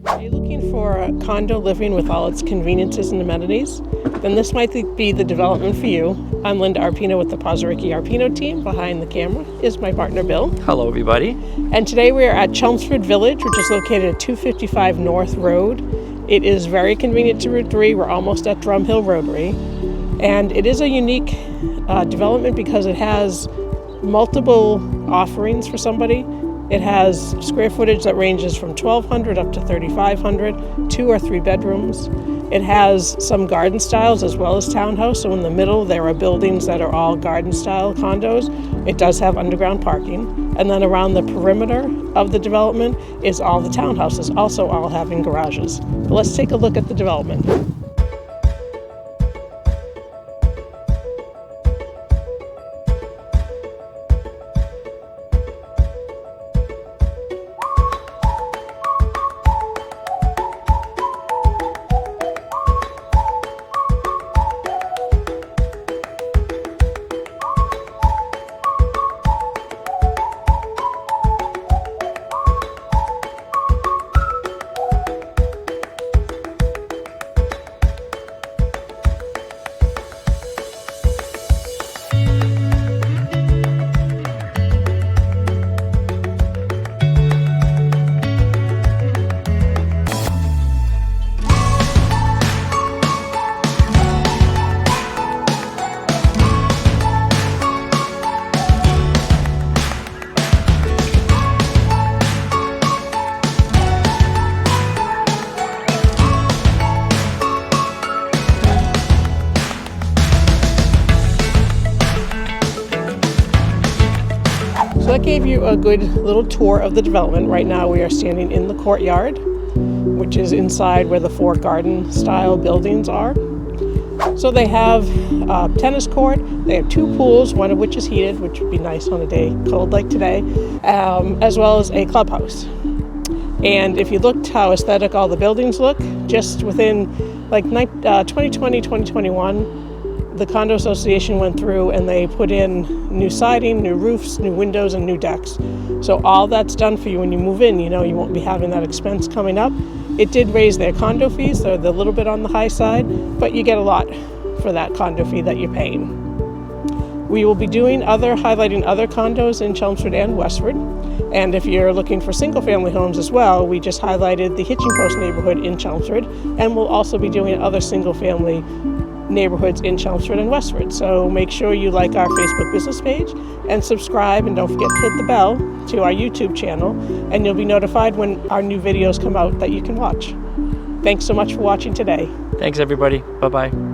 Are you looking for a condo living with all its conveniences and amenities? Then this might be the development for you. I'm Linda Arpino with the Pozaricki Arpino team. Behind the camera is my partner Bill. Hello everybody. And today we are at Chelmsford Village, which is located at 255 North Road. It is very convenient to Route 3. We're almost at Drumhill Rotary. And it is a unique development because it has multiple offerings for somebody. It has square footage that ranges from 1,200 up to 3,500, 2 or 3 bedrooms. It has some garden styles as well as townhouse. So in the middle, there are buildings that are all garden style condos. It does have underground parking. And then around the perimeter of the development is all the townhouses, also all having garages. But let's take a look at the development. So that gave you a good little tour of the development. Right now we are standing in the courtyard, which is inside where the 4 garden style buildings are. So they have a tennis court, they have 2 pools, one of which is heated, which would be nice on a day cold like today, as well as a clubhouse. And if you looked how aesthetic all the buildings look, just within like 2020, 2021, the Condo Association went through and they put in new siding, new roofs, new windows, and new decks. So all that's done for you when you move in. You know, you won't be having that expense coming up. It did raise their condo fees, so they're a little bit on the high side, but you get a lot for that condo fee that you're paying. We will be highlighting other condos in Chelmsford and Westford. And if you're looking for single-family homes as well, we just highlighted the Hitching Post neighborhood in Chelmsford, and we'll also be doing other single-family neighborhoods in Chelmsford and Westford. So make sure you like our Facebook business page and subscribe, and don't forget to hit the bell to our YouTube channel, and you'll be notified when our new videos come out that you can watch. Thanks so much for watching today. Thanks everybody. Bye-bye.